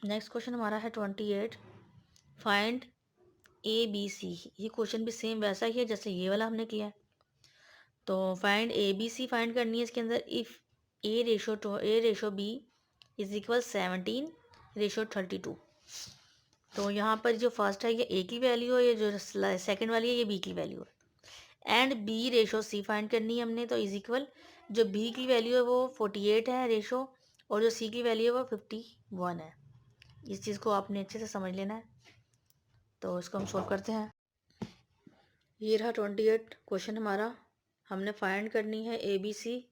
Next question हमारा है 28। Find A B C. ये क्वेश्चन भी सेम वैसा ही है जैसे ये वाला हमने किया है। तो find A B C find करनी है। इसके अंदर if A ratio B is equal 17 ratio 32। तो यहाँ पर जो फर्स्ट है ये ए की वैल्यू है, ये जो सेकंड वाली है ये बी की वैल्यू है। And B ratio C find करनी है हमने। तो इज इक्वल जो बी की वैल्यू है वो 48 है रेशो, और जो सी की वैल्यू है वो 51 है। इस चीज़ को आपने अच्छे से समझ लेना है। तो इसको हम सोल्व करते हैं। ये रहा 28 क्वेश्चन हमारा। हमने फाइंड करनी है ए बी सी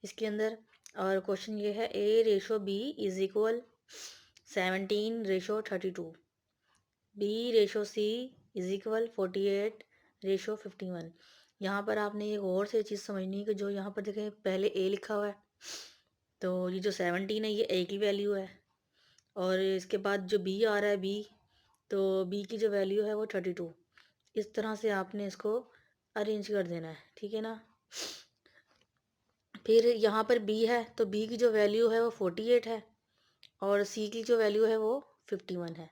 इसके अंदर। और क्वेश्चन ये है A ratio B is equal 17 ratio 32। B ratio C is equal 48 ratio 51। यहाँ पर आपने एक और से चीज़ समझनी है कि जो यहाँ पर देखें पहले ए लिखा हुआ है, तो ये जो 17 है ये ए की वैल्यू है, और इसके बाद जो बी आ रहा है बी, तो बी की जो वैल्यू है वो 32। इस तरह से आपने इसको अरेंज कर देना है, ठीक है ना। फिर यहाँ पर बी है तो बी की जो वैल्यू है वो 48 है, और सी की जो वैल्यू है वो 51 है।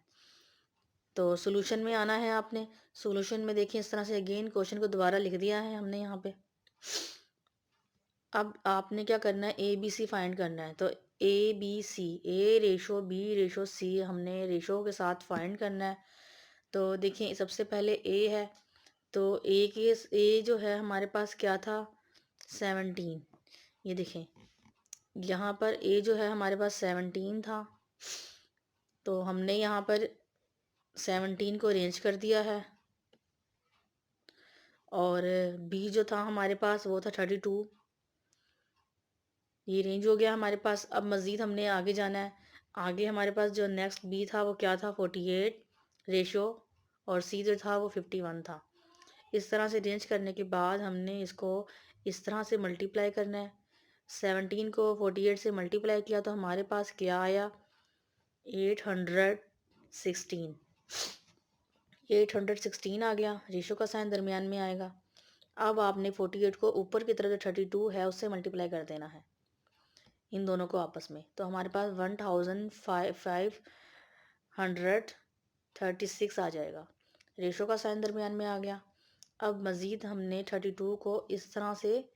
तो सोल्यूशन में आना है आपने। सोल्यूशन में देखिए इस तरह से अगेन क्वेश्चन को दोबारा लिख दिया है हमने यहाँ पे। अब आपने क्या करना है, ए बी सी फाइंड करना है। तो A B C, A ratio B ratio C हमने रेशो के साथ फाइंड करना है। तो देखिए सबसे पहले ए है, तो ए जो है हमारे पास क्या था 17। ये देखें यहाँ पर ए जो है हमारे पास 17 था, तो हमने यहाँ पर 17 को अरेंज कर दिया है। और बी जो था हमारे पास वो था 32। ये रेंज हो गया हमारे पास। अब मज़ीद हमने आगे जाना है। आगे हमारे पास जो नेक्स्ट बी था वो क्या था 48 रेशो, और सी जो था वो 51 था। इस तरह से रेंज करने के बाद हमने इसको इस तरह से मल्टीप्लाई करना है। 17 को 48 से मल्टीप्लाई किया तो हमारे पास क्या आया 816। 816 आ गया, रेशो का साइन दरमियान में आएगा। अब आपने 48 को ऊपर की तरफ जो 32 है उससे मल्टीप्लाई कर देना है इन दोनों को आपस में। तो हमारे पास 1536 आ जाएगा। रेशो का साइन दरमियान में आ गया। अब मज़ीद हमने 32 को इस तरह से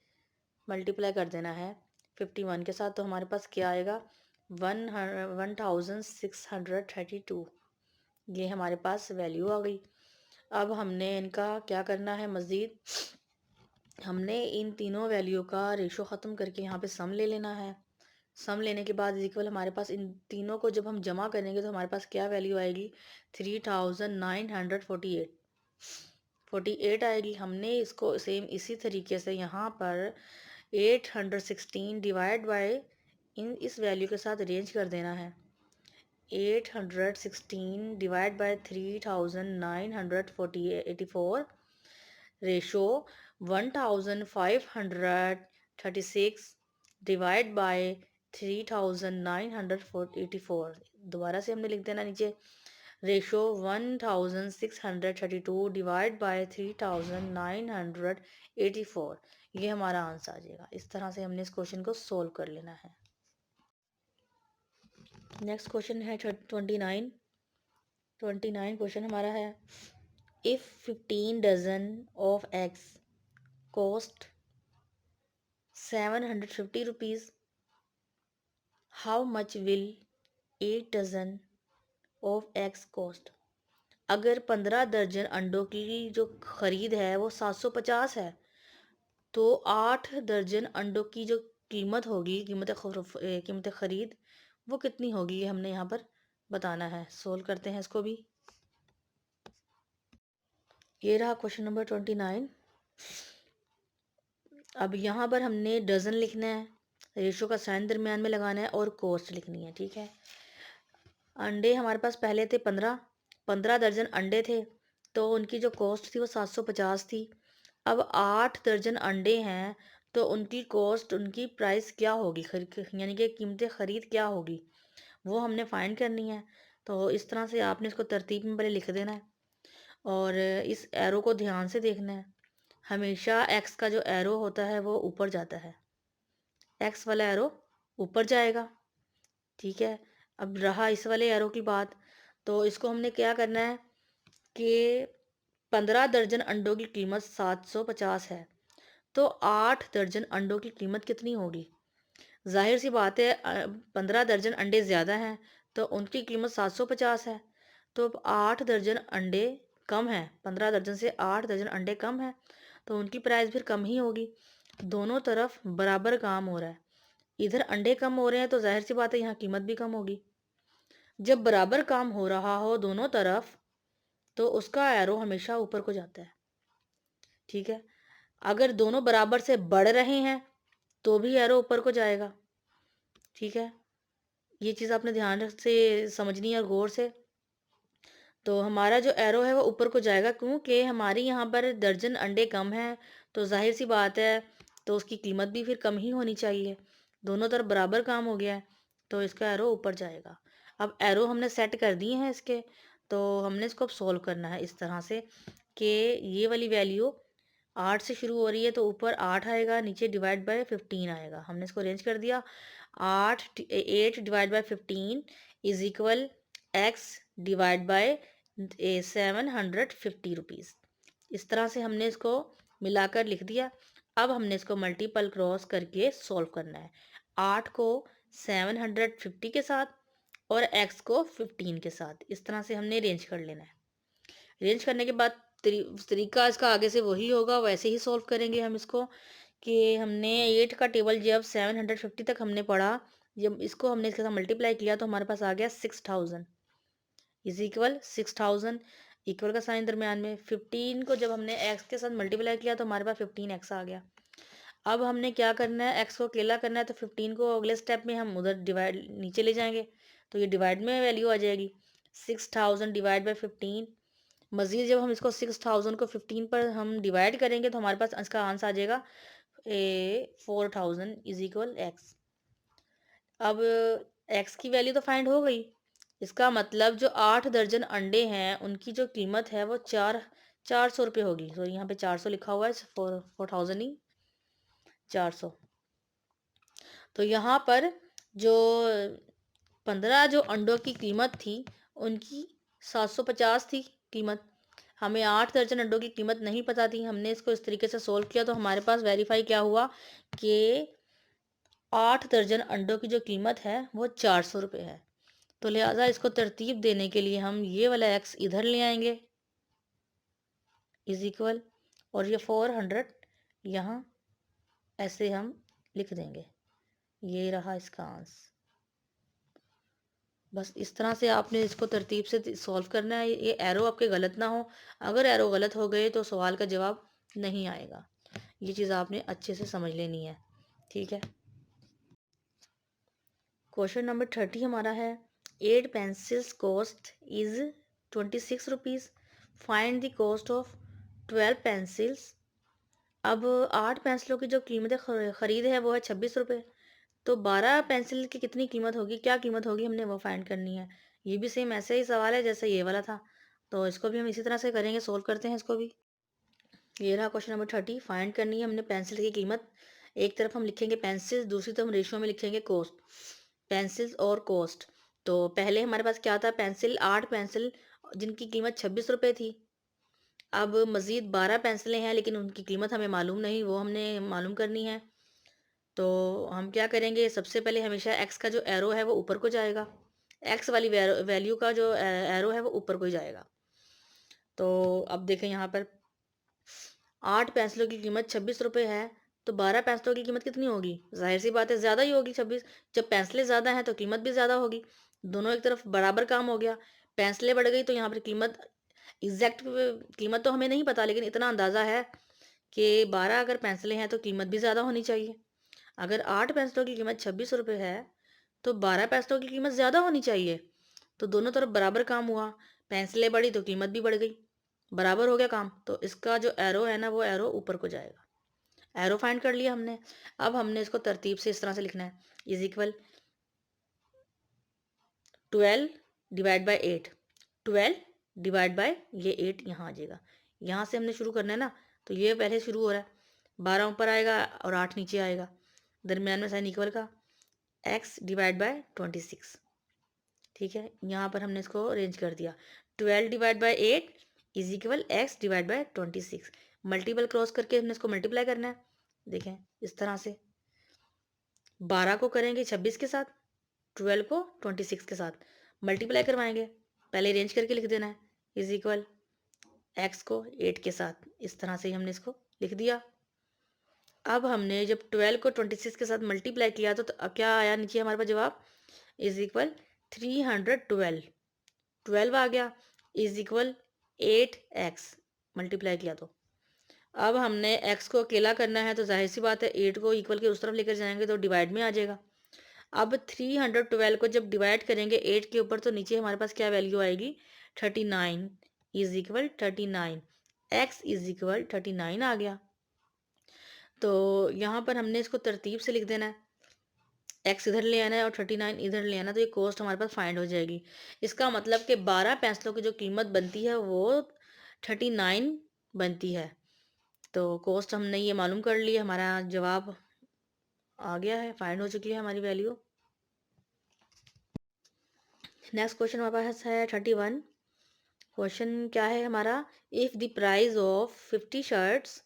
मल्टीप्लाई कर देना है 51 के साथ। तो हमारे पास क्या आएगा 1632। ये हमारे पास वैल्यू आ गई। अब हमने इनका क्या करना है, मज़ीद हमने इन तीनों वैल्यू का रेशो ख़त्म करके यहाँ पे सम ले लेना है। सम लेने के बाद इक्वल हमारे पास इन तीनों को जब हम जमा करेंगे तो हमारे पास क्या वैल्यू आएगी 3948 आएगी। हमने इसको सेम इसी तरीके से यहाँ पर 816 डिवाइड बाय इस वैल्यू के साथ अरेंज कर देना है। 816 divide by 3984 ratio 1536 divide by 3984। दोबारा से हमने लिख देना नीचे रेशो 1632 डिवाइड बाय 3984। ये हमारा आंसर आ जाएगा। इस तरह से हमने इस क्वेश्चन को सोल्व कर लेना है। नेक्स्ट क्वेश्चन है 29। क्वेश्चन हमारा है if 15 dozen of eggs cost 750 rupees, how much will 8 dozen of eggs cost. अगर 15 दर्जन अंडों की जो ख़रीद है वो 750 है, तो 8 दर्जन अंडों की जो कीमत होगी, कीमत ख़रीद वो कितनी होगी, ये हमने यहाँ पर बताना है। सोल्व करते हैं इसको भी। ये रहा क्वेश्चन नंबर 29। अब यहाँ पर हमने डज़न लिखना है, रेशो का साइन दरमियान में लगाना है, और कॉस्ट लिखनी है, ठीक है। अंडे हमारे पास पहले थे 15 दर्जन अंडे थे, तो उनकी जो कॉस्ट थी वो 750 थी। अब 8 दर्जन अंडे हैं, तो उनकी कॉस्ट, उनकी प्राइस क्या होगी, यानी कि कीमत ख़रीद क्या होगी, वो हमने फाइंड करनी है। तो इस तरह से आपने इसको तरतीब में पहले लिख देना है, और इस एरो को ध्यान से देखना है। हमेशा एक्स का जो एरो होता है वो ऊपर जाता है, एक्स वाला एरो ऊपर जाएगा, ठीक है। अब रहा इस वाले एरो की बात, तो इसको हमने क्या करना है कि 15 दर्जन अंडों की कीमत 750 है, तो 8 दर्जन अंडों की कीमत कितनी होगी? जाहिर सी बात है 15 दर्जन अंडे ज़्यादा हैं, तो उनकी कीमत 750 है। तो अब 8 दर्जन अंडे कम हैं, 15 दर्जन से 8 दर्जन अंडे कम हैं, तो उनकी प्राइस फिर कम ही होगी। दोनों तरफ बराबर काम हो रहा है, इधर अंडे कम हो रहे हैं तो जाहिर सी बात है यहाँ कीमत भी कम होगी। जब बराबर काम हो रहा हो दोनों तरफ, तो उसका एरो हमेशा ऊपर को जाता है। ठीक है, अगर दोनों बराबर से बढ़ रहे हैं तो भी एरो ऊपर को जाएगा। ठीक है, ये चीज़ आपने ध्यान से समझनी है और गौर से। तो हमारा जो एरो है वो ऊपर को जाएगा, क्योंकि हमारी यहाँ पर दर्जन अंडे कम हैं, तो जाहिर सी बात है तो उसकी कीमत भी फिर कम ही होनी चाहिए। दोनों तरफ बराबर काम हो गया है, तो इसका एरो ऊपर जाएगा। अब एरो हमने सेट कर दिए हैं इसके, तो हमने इसको अब सोल्व करना है इस तरह से कि ये वाली वैल्यू 8 से शुरू हो रही है, तो ऊपर 8 आएगा, नीचे डिवाइड बाय 15 आएगा। हमने इसको अरेंज कर दिया। 8 divide by 15 is equal x divide by 750 rupees. इस तरह से हमने इसको मिलाकर लिख दिया। अब हमने इसको मल्टीपल क्रॉस करके सॉल्व करना है। 8 को 750 के साथ और x को 15 के साथ, इस तरह से हमने अरेंज कर लेना है। अरेंज करने के बाद तरीका इसका आगे से वही होगा, वैसे ही सॉल्व करेंगे हम इसको कि हमने 8 का टेबल जब 750 तक हमने पढ़ा, जब इसको हमने इसके साथ मल्टीप्लाई किया तो हमारे पास आ गया 6000 इज इक्वल 6000, इक्वल का साइन दरमियान में 15 को जब हमने x के साथ मल्टीप्लाई किया तो हमारे पास 15x आ गया। अब हमने क्या करना है, x को अकेला करना है, तो 15 को अगले स्टेप में हम उधर डिवाइड नीचे ले जाएंगे, तो ये डिवाइड में वैल्यू आ जाएगी 6000 डिवाइड बाई 15। मज़ीद जब हम इसको 6000 को 15 पर हम डिवाइड करेंगे तो हमारे पास इसका आंसर आ जाएगा 4000 इज इक्वल एक्स। अब एक्स की वैल्यू तो फाइंड हो गई, इसका मतलब जो 8 दर्जन अंडे हैं उनकी जो कीमत है वो 400 रुपये होगी। तो यहाँ पे 400 लिखा हुआ है, 4000 ही 400। तो यहाँ पर जो 15 जो अंडों की कीमत थी उनकी 750 थी कीमत। हमें 8 दर्जन अंडों की कीमत नहीं पता थी, हमने इसको इस तरीके से सोल्व किया तो हमारे पास वेरीफाई क्या हुआ कि 8 दर्जन अंडों की जो कीमत है वो 400 रुपये है। तो लिहाजा इसको तरतीब देने के लिए हम ये वाला एक्स इधर ले आएंगे इज इक्वल, और ये 400 यहाँ ऐसे हम लिख देंगे। ये रहा इसका आंसर। बस इस तरह से आपने इसको तरतीब से सॉल्व करना है, ये एरो आपके गलत ना हो। अगर एरो गलत हो गए तो सवाल का जवाब नहीं आएगा। ये चीज़ आपने अच्छे से समझ लेनी है। ठीक है, क्वेश्चन नंबर 30 हमारा है 8 pencils cost is 26 rupees, find the cost of 12 pencils. अब 8 पेंसिलों की जो कीमत ख़रीद है वो है 26 रुपये, तो 12 पेंसिल की कितनी कीमत होगी, क्या कीमत होगी, हमने वो फाइंड करनी है। ये भी सेम ऐसे ही सवाल है जैसे ये वाला था, तो इसको भी हम इसी तरह से करेंगे, सोल्व करते हैं इसको भी। ये रहा क्वेश्चन नंबर 30, फाइंड करनी है हमने पेंसिल की कीमत। एक तरफ हम लिखेंगे पेंसिल, दूसरी तरफ हम रेशियो में लिखेंगे कॉस्ट, पेंसिल्स और कॉस्ट। तो पहले हमारे पास क्या था, पेंसिल 8 पेंसिल जिनकी कीमत 26 रुपये थी। अब मज़ीद 12 पेंसिलें हैं लेकिन उनकी कीमत हमें मालूम नहीं, वो हमने मालूम करनी है। तो हम क्या करेंगे, सबसे पहले हमेशा एक्स का जो एरो है वो ऊपर को जाएगा, एक्स वाली वैल्यू का जो एरो है वो ऊपर को ही जाएगा। तो अब देखें यहाँ पर 8 पेंसिलों की कीमत 26 रुपये है, तो 12 पेंसिलों की कीमत कितनी होगी, जाहिर सी बात है ज़्यादा ही होगी 26। जब पेंसिलें ज़्यादा हैं तो कीमत भी ज़्यादा होगी, दोनों एक तरफ बराबर काम हो गया। पेंसिलें बढ़ गई तो यहाँ पर कीमत एग्जैक्ट कीमत तो हमें नहीं पता, लेकिन इतना अंदाज़ा है कि 12 अगर पेंसिलें हैं तो कीमत भी ज़्यादा होनी चाहिए। अगर 8 पेंसिलों की कीमत 26 रुपये है तो 12 पेंसिलों की कीमत ज़्यादा होनी चाहिए। तो दोनों तरफ बराबर काम हुआ, पेंसिलें बढ़ी तो कीमत भी बढ़ गई, बराबर हो गया काम। तो इसका जो एरो है ना वो एरो ऊपर को जाएगा। एरो फाइंड कर लिया हमने। अब हमने इसको तरतीब से इस तरह से लिखना है, is equal 12 divide by 8, 12 divide by ये 8 यहाँ आ जाएगा। यहाँ से हमने शुरू करना है ना, तो ये पहले शुरू हो रहा है, 12 ऊपर आएगा और 8 नीचे आएगा, दरमियान में साइन इक्वल का, x डिवाइड बाय 26। ठीक है, यहाँ पर हमने इसको अरेंज कर दिया। 12 divide by 8 is equal x divide by 26। Multiple cross करके हमने इसको मल्टीप्लाई करना है। देखें इस तरह से 12 को करेंगे 26 के साथ, 12 को 26 के साथ मल्टीप्लाई करवाएंगे। पहले अरेंज करके लिख देना है, इज इक्वल x को 8 के साथ। इस तरह से ही हमने इसको लिख दिया। अब हमने जब 12 को 26 के साथ मल्टीप्लाई किया तो क्या आया नीचे हमारे पास जवाब, इज इक्वल 312। 12 आ गया इज इक्वल 8x मल्टीप्लाई किया तो। अब हमने x को अकेला करना है तो जाहिर सी बात है 8 को इक्वल के उस तरफ लेकर जाएंगे तो डिवाइड में आ जाएगा। अब 312 को जब डिवाइड करेंगे 8 के ऊपर तो नीचे हमारे पास क्या वैल्यू आएगी, 39 is equal 39। x is equal 39 आ गया। तो यहाँ पर हमने इसको तरतीब से लिख देना है, x इधर ले आना है और 39 इधर ले आना, तो ये कॉस्ट हमारे पास फाइंड हो जाएगी। इसका मतलब कि 12 पेंसिलों की जो कीमत बनती है वो 39 बनती है। तो कॉस्ट हमने ये मालूम कर ली, हमारा जवाब आ गया है, फाइंड हो चुकी है हमारी वैल्यू। नेक्स्ट क्वेश्चन हमारे पास है 31। क्वेश्चन क्या है हमारा, if the price of 50 shirts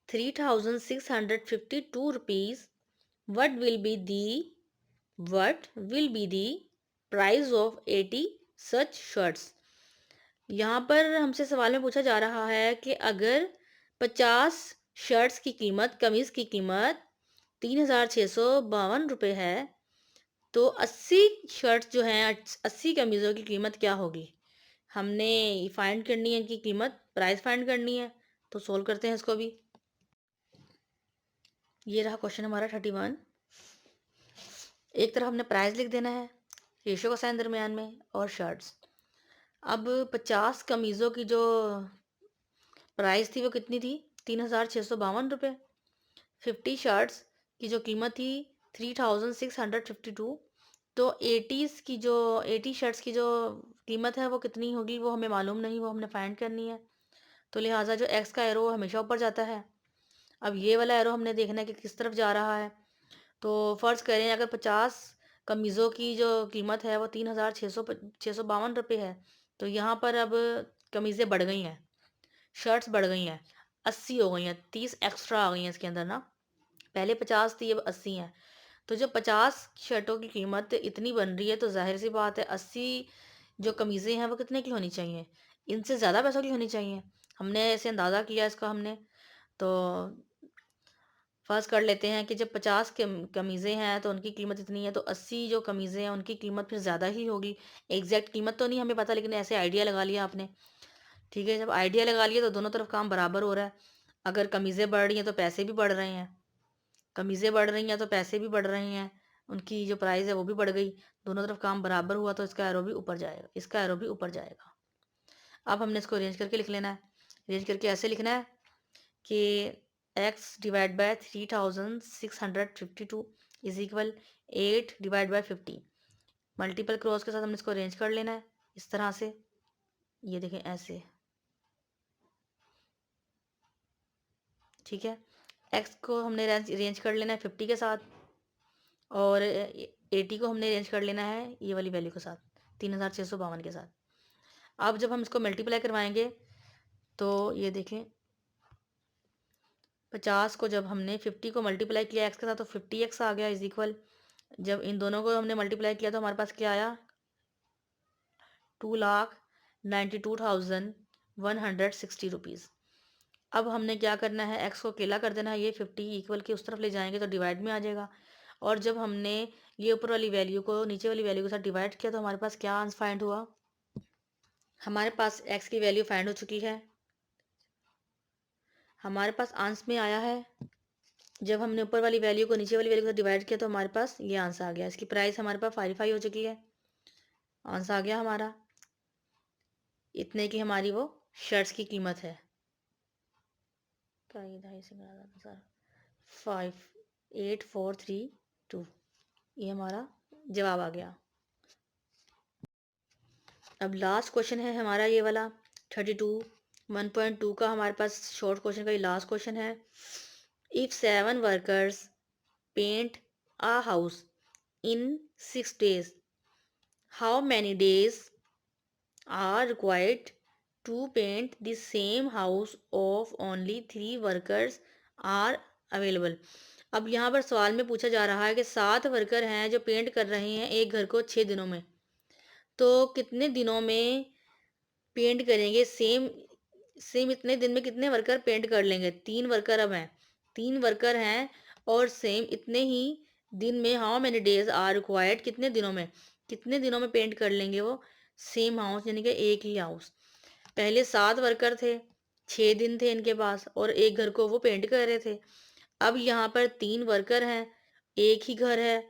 3652 rupees, what will be the price of 80 such shirts। यहाँ पर हमसे सवाल में पूछा जा रहा है कि अगर 50 शर्ट्स की कीमत, कमीज़ की कीमत 3652 रुपये है तो 80 शर्ट्स जो हैं, 80 कमीज़ों की कीमत क्या होगी। हमने फाइंड करनी है इनकी कीमत, प्राइस फाइंड करनी है। तो सोल्व करते हैं इसको भी। ये रहा क्वेश्चन हमारा 31। एक तरफ हमने प्राइस लिख देना है, रेशो का साइन दरमियान में, और शर्ट्स। अब 50 कमीज़ों की जो प्राइस थी वो कितनी थी, 3652 रुपये। 50 शर्ट्स की जो कीमत थी 3652। तो 80 शर्ट्स की जो कीमत है वो कितनी होगी वो हमें मालूम नहीं, वो हमने फाइंड करनी है। तो लिहाजा जो एक्स का एरो हमेशा ऊपर जाता है। अब ये वाला एरो हमने देखना है कि किस तरफ जा रहा है। तो फ़र्ज़ करें अगर 50 कमीज़ों की जो कीमत है वो 3652 रुपये है, तो यहाँ पर अब कमीज़ें बढ़ गई हैं, शर्ट्स बढ़ गई हैं, 80 हो गई हैं, 30 एक्स्ट्रा आ गई हैं इसके अंदर ना। पहले 50 थी अब 80 हैं। तो जब 50 शर्टों की कीमत इतनी बन रही है तो जाहिर सी बात है 80 जो कमीज़ें हैं वो कितने की होनी चाहिए, इनसे ज़्यादा पैसों की होनी चाहिए। हमने ऐसे अंदाज़ा किया इसका हमने। तो फ़र्ज़ कर लेते हैं कि जब 50 कमीज़ें हैं तो उनकी कीमत इतनी है, तो 80 जो कमीज़ें हैं उनकी कीमत फिर ज़्यादा ही होगी। एग्जैक्ट कीमत तो नहीं हमें पता, लेकिन ऐसे आइडिया लगा लिया आपने। ठीक है, जब आइडिया लगा लिया तो दोनों तरफ काम बराबर हो रहा है। अगर कमीज़ें बढ़ रही हैं तो पैसे भी बढ़ रहे हैं, कमीज़ें बढ़ रही हैं तो पैसे भी बढ़ रहे हैं, उनकी जो प्राइस है वो भी बढ़ गई। दोनों तरफ काम बराबर हुआ तो इसका एरो भी ऊपर जाएगा, इसका एरो भी ऊपर जाएगा। अब हमने इसको अरेंज करके लिख लेना है। अरेंज करके ऐसे लिखना है कि x divide by 3652 is equal 8 divide by 50। Multiple cross के साथ हमने इसको अरेंज कर लेना है इस तरह से। ये देखें ऐसे, ठीक है। x को हमने अरेंज कर लेना है 50 के साथ, और 80 को हमने अरेंज कर लेना है ये वाली वैल्यू के साथ, 3652 के साथ। अब जब हम इसको मल्टीप्लाई करवाएंगे तो ये देखें 50 को जब हमने 50 को मल्टीप्लाई किया x के साथ तो 50x आ गया इज इक्वल, जब इन दोनों को हमने मल्टीप्लाई किया तो हमारे पास क्या आया, 2,92,160 रुपीज़। अब हमने क्या करना है, x को अकेला कर देना है, ये 50 इक्वल के उस तरफ ले जाएंगे तो डिवाइड में आ जाएगा। और जब हमने ये ऊपर वाली वैल्यू को नीचे वाली वैल्यू के साथ डिवाइड किया तो हमारे पास क्या आंसर फाइंड हुआ, हमारे पास x की वैल्यू फाइंड हो चुकी है। हमारे पास आंसर में आया है, जब हमने ऊपर वाली वैल्यू को नीचे वाली वैल्यू के साथ डिवाइड किया तो हमारे पास ये आंसर आ गया। इसकी प्राइस हमारे पास 55 हो चुकी है, आंसर आ गया हमारा। इतने की हमारी वो शर्ट्स की कीमत है। 58432, ये हमारा जवाब आ गया। अब लास्ट क्वेश्चन है हमारा ये वाला 32 1.2 का, हमारे पास शॉर्ट क्वेश्चन का ये लास्ट क्वेश्चन है। If 7 workers paint a house in 6 days, how many days are required to paint the same house of only 3 workers are available. अब यहाँ पर सवाल में पूछा जा रहा है कि 7 वर्कर हैं जो पेंट कर रहे हैं एक घर को 6 दिनों में, तो कितने दिनों में पेंट करेंगे? सेम सेम इतने दिन में कितने वर्कर पेंट कर लेंगे? 3 वर्कर अब हैं, 3 वर्कर हैं और सेम इतने ही दिन में, how many days are required, कितने दिनों में पेंट कर लेंगे वो सेम हाउस, यानी कि एक ही हाउस। पहले 7 वर्कर थे, 6 दिन थे इनके पास और एक घर को वो पेंट कर रहे थे। अब यहाँ पर 3 वर्कर हैं, एक ही घर है,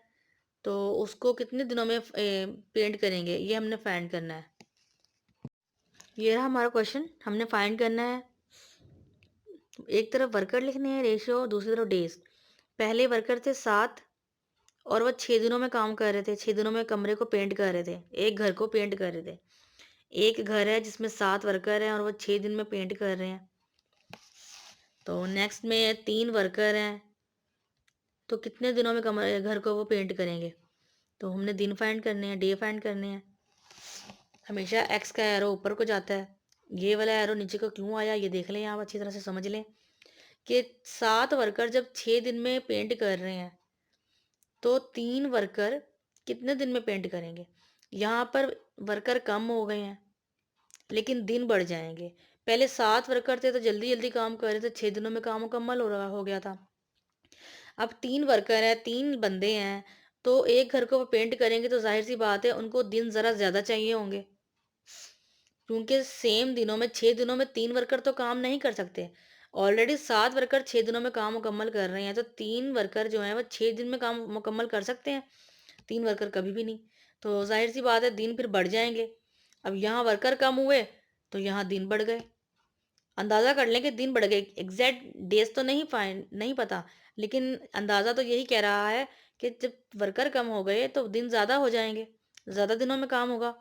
तो उसको कितने दिनों में पेंट करेंगे, ये हमने फाइंड करना है। ये रहा हमारा क्वेश्चन, हमने फाइंड करना है। एक तरफ वर्कर लिखने हैं रेशियो, दूसरी तरफ डेज। पहले वर्कर थे 7 और वो 6 दिनों में काम कर रहे थे, 6 दिनों में कमरे को पेंट कर रहे थे, एक घर को पेंट कर रहे थे। एक घर है जिसमें 7 वर्कर हैं और वो 6 दिन में पेंट कर रहे हैं। तो नेक्स्ट में 3 वर्कर हैं, तो कितने दिनों में कमरे घर को वो पेंट करेंगे? तो हमने दिन फाइंड करने हैं, डे फाइंड करने हैं। हमेशा एक्स का एरो ऊपर को जाता है, ये वाला एरो नीचे को क्यों आया ये देख लें, आप अच्छी तरह से समझ लें कि 7 वर्कर जब 6 दिन में पेंट कर रहे हैं तो 3 वर्कर कितने दिन में पेंट करेंगे? यहाँ पर वर्कर कम हो गए हैं लेकिन दिन बढ़ जाएंगे। पहले 7 वर्कर थे तो जल्दी जल्दी काम कर रहे थे, 6 दिनों में काम मुकम्मल हो गया था। अब 3 वर्कर हैं, 3 बंदे हैं, तो एक घर को वो पेंट करेंगे तो जाहिर सी बात है उनको दिन ज़रा ज़्यादा चाहिए होंगे, क्योंकि सेम दिनों में 6 दिनों में 3 वर्कर तो काम नहीं कर सकते। ऑलरेडी 7 वर्कर 6 दिनों में काम मुकम्मल कर रहे हैं, तो 3 वर्कर जो हैं वो 6 दिन में काम मुकम्मल कर सकते हैं, 3 वर्कर कभी भी नहीं। तो जाहिर सी बात है दिन फिर बढ़ जाएंगे। अब यहाँ वर्कर कम हुए तो यहाँ दिन बढ़ गए। अंदाज़ा कर लें कि दिन बढ़ गए, एग्जैक्ट डेज तो नहीं पता, लेकिन अंदाज़ा तो यही कह रहा है कि जब वर्कर कम हो गए तो दिन ज़्यादा हो जाएंगे, ज़्यादा दिनों में काम होगा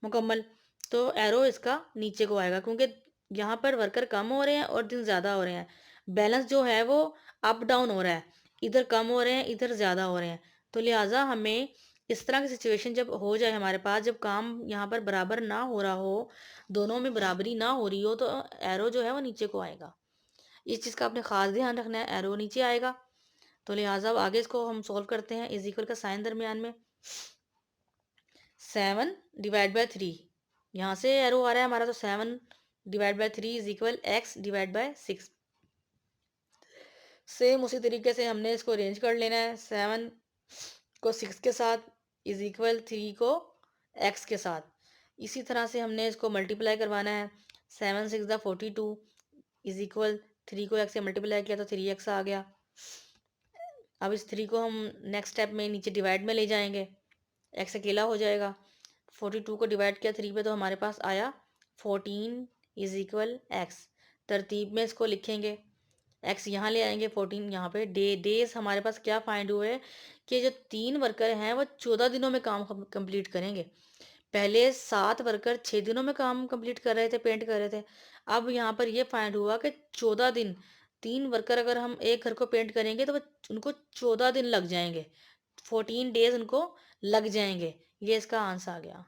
मुकम्मल। तो एरो इसका नीचे को आएगा, क्योंकि यहाँ पर वर्कर कम हो रहे हैं और दिन ज़्यादा हो रहे हैं। बैलेंस जो है वो अप डाउन हो रहा है, इधर कम हो रहे हैं इधर ज़्यादा हो रहे हैं। तो लिहाजा हमें इस तरह की सिचुएशन जब हो जाए हमारे पास, जब काम यहाँ पर बराबर ना हो रहा हो, दोनों में बराबरी ना हो रही हो, तो एरो जो है वो नीचे को आएगा। इस चीज़ का आपने खास ध्यान रखना है, एरो नीचे आएगा। तो लिहाजा अब आगे इसको हम सॉल्व करते हैं। इज इक्वल का साइन दरमियान में 7/3, यहाँ से एरो आ रहा है हमारा, तो 7/3 इज इक्वल x/6। सेम उसी तरीके से हमने इसको अरेंज कर लेना है, 7 को 6 के साथ इज इक्वल 3 को x के साथ। इसी तरह से हमने इसको मल्टीप्लाई करवाना है, 7 6 42 इज इक्वल 3 को x से मल्टीप्लाई किया तो 3x आ गया। अब इस 3 को हम नेक्स्ट स्टेप में नीचे डिवाइड में ले जाएंगे, x अकेला हो जाएगा। 42 को डिवाइड किया 3 पे तो हमारे पास आया 14 इज इक्वल x। तरतीब में इसको लिखेंगे, x यहाँ ले आएंगे, 14 यहाँ पे। डेज हमारे पास क्या फाइंड हुए कि जो 3 वर्कर हैं वो 14 दिनों में काम कंप्लीट करेंगे। पहले 7 वर्कर 6 दिनों में काम कंप्लीट कर रहे थे, पेंट कर रहे थे। अब यहाँ पर ये फाइंड हुआ कि 14 दिन, 3 वर्कर अगर हम एक घर को पेंट करेंगे तो उनको 14 दिन लग जाएंगे, 14 डेज उनको लग जाएंगे। ये इसका आंसर आ गया।